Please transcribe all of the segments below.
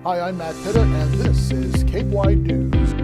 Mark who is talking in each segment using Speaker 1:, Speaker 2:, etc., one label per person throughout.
Speaker 1: Hi, I'm Matt Pitta, and this is Cape Wide News.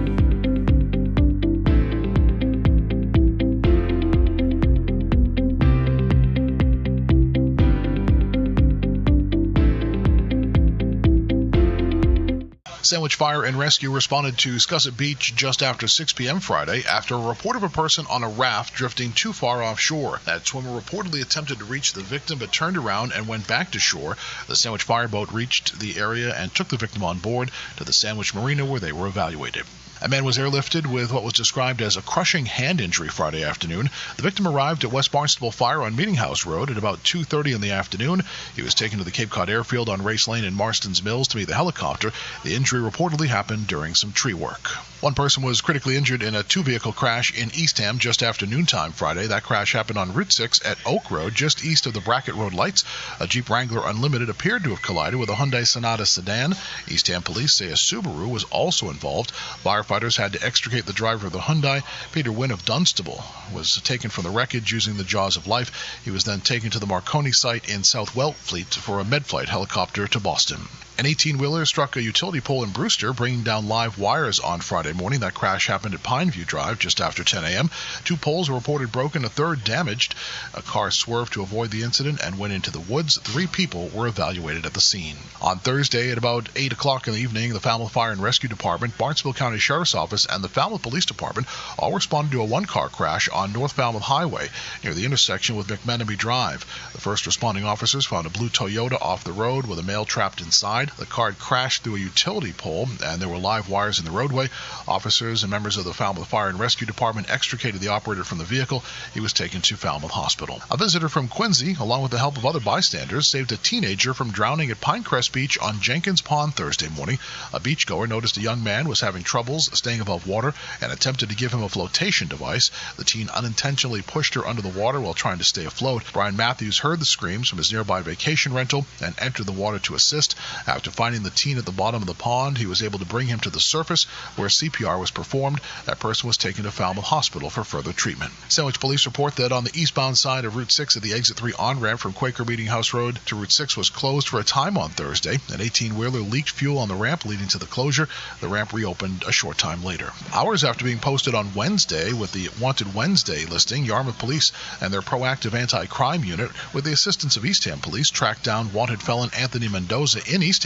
Speaker 2: Sandwich Fire and Rescue responded to Scusset Beach just after 6 p.m. Friday after a report of a person on a raft drifting too far offshore. That swimmer reportedly attempted to reach the victim but turned around and went back to shore. The Sandwich Fire boat reached the area and took the victim on board to the Sandwich Marina where they were evaluated. A man was airlifted with what was described as a crushing hand injury Friday afternoon. The victim arrived at West Barnstable Fire on Meeting House Road at about 2:30 in the afternoon. He was taken to the Cape Cod Airfield on Race Lane in Marston's Mills to meet the helicopter. The injury reportedly happened during some tree work. One person was critically injured in a two-vehicle crash in Eastham just after noontime Friday. That crash happened on Route 6 at Oak Road, just east of the Brackett Road lights. A Jeep Wrangler Unlimited appeared to have collided with a Hyundai Sonata sedan. Eastham police say a Subaru was also involved. Firefighters had to extricate the driver of the Hyundai. Peter Wynn of Dunstable was taken from the wreckage using the jaws of life. He was then taken to the Marconi site in South Wellfleet for a Medflight helicopter to Boston. An 18-wheeler struck a utility pole in Brewster, bringing down live wires on Friday morning. That crash happened at Pineview Drive just after 10 a.m. Two poles were reported broken, a third damaged. A car swerved to avoid the incident and went into the woods. 3 people were evaluated at the scene. On Thursday at about 8 o'clock in the evening, the Falmouth Fire and Rescue Department, Barnstable County Sheriff's Office, and the Falmouth Police Department all responded to a one-car crash on North Falmouth Highway near the intersection with McMenemy Drive. The first responding officers found a blue Toyota off the road with a male trapped inside. The car had crashed through a utility pole, and there were live wires in the roadway. Officers and members of the Falmouth Fire and Rescue Department extricated the operator from the vehicle. He was taken to Falmouth Hospital. A visitor from Quincy, along with the help of other bystanders, saved a teenager from drowning at Pinecrest Beach on Jenkins Pond Thursday morning. A beachgoer noticed a young man was having troubles staying above water and attempted to give him a flotation device. The teen unintentionally pushed her under the water while trying to stay afloat. Brian Matthews heard the screams from his nearby vacation rental and entered the water to assist. After finding the teen at the bottom of the pond, he was able to bring him to the surface where CPR was performed. That person was taken to Falmouth Hospital for further treatment. Sandwich police report that on the eastbound side of Route 6 at the Exit 3 on-ramp from Quaker Meeting House Road to Route 6 was closed for a time on Thursday. An 18-wheeler leaked fuel on the ramp leading to the closure. The ramp reopened a short time later. Hours after being posted on Wednesday with the Wanted Wednesday listing, Yarmouth Police and their proactive anti-crime unit, with the assistance of Eastham Police, tracked down wanted felon Anthony Mendoza in Eastham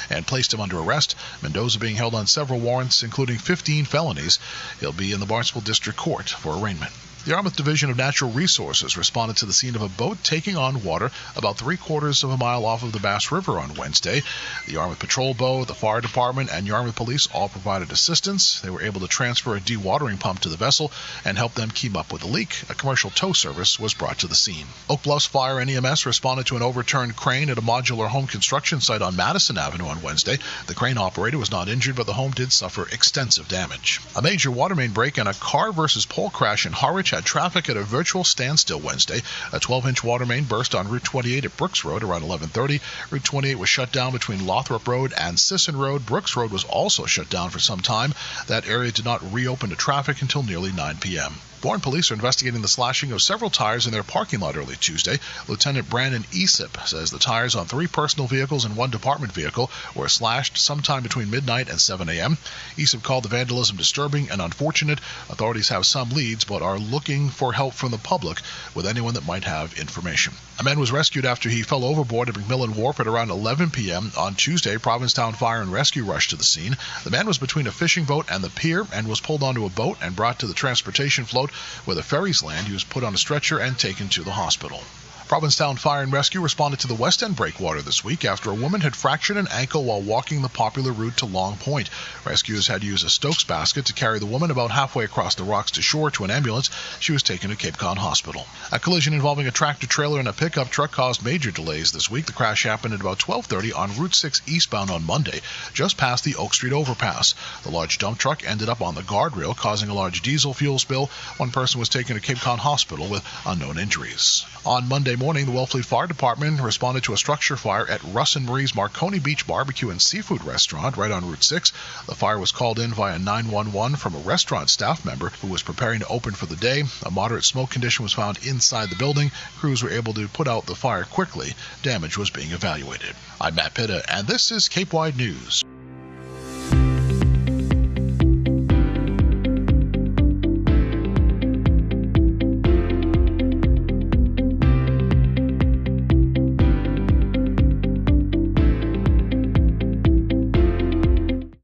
Speaker 2: and placed him under arrest. Mendoza being held on several warrants, including 15 felonies. He'll be in the Barnstable District Court for arraignment. The Yarmouth Division of Natural Resources responded to the scene of a boat taking on water about 3/4 of a mile off of the Bass River on Wednesday. The Yarmouth Patrol Boat, the Fire Department, and Yarmouth Police all provided assistance. They were able to transfer a dewatering pump to the vessel and help them keep up with the leak. A commercial tow service was brought to the scene. Oak Bluffs Fire and EMS responded to an overturned crane at a modular home construction site on Madison Avenue on Wednesday. The crane operator was not injured, but the home did suffer extensive damage. A major water main break and a car versus pole crash in Harwich had traffic at a virtual standstill Wednesday. A 12-inch water main burst on Route 28 at Brooks Road around 11:30. Route 28 was shut down between Lothrop Road and Sisson Road. Brooks Road was also shut down for some time. That area did not reopen to traffic until nearly 9 p.m. Bourne police are investigating the slashing of several tires in their parking lot early Tuesday. Lieutenant Brandon Esip says the tires on 3 personal vehicles and 1 department vehicle were slashed sometime between midnight and 7 a.m. Esip called the vandalism disturbing and unfortunate. Authorities have some leads but are looking for help from the public with anyone that might have information. A man was rescued after he fell overboard at McMillan Wharf at around 11 p.m. on Tuesday. Provincetown Fire and Rescue rushed to the scene. The man was between a fishing boat and the pier and was pulled onto a boat and brought to the transportation float where the ferries land. He was put on a stretcher and taken to the hospital. Provincetown Fire and Rescue responded to the West End breakwater this week after a woman had fractured an ankle while walking the popular route to Long Point. Rescuers had to use a Stokes basket to carry the woman about halfway across the rocks to shore to an ambulance. She was taken to Cape Cod Hospital. A collision involving a tractor-trailer and a pickup truck caused major delays this week. The crash happened at about 12:30 on Route 6 eastbound on Monday, just past the Oak Street overpass. The large dump truck ended up on the guardrail, causing a large diesel fuel spill. One person was taken to Cape Cod Hospital with unknown injuries. On Monday morning, the Wellfleet Fire Department responded to a structure fire at Russ and Marie's Marconi Beach Barbecue and Seafood Restaurant right on Route 6. The fire was called in via 911 from a restaurant staff member who was preparing to open for the day. A moderate smoke condition was found inside the building. Crews were able to put out the fire quickly. Damage was being evaluated. I'm Matt Pitta, and this is Cape Wide News.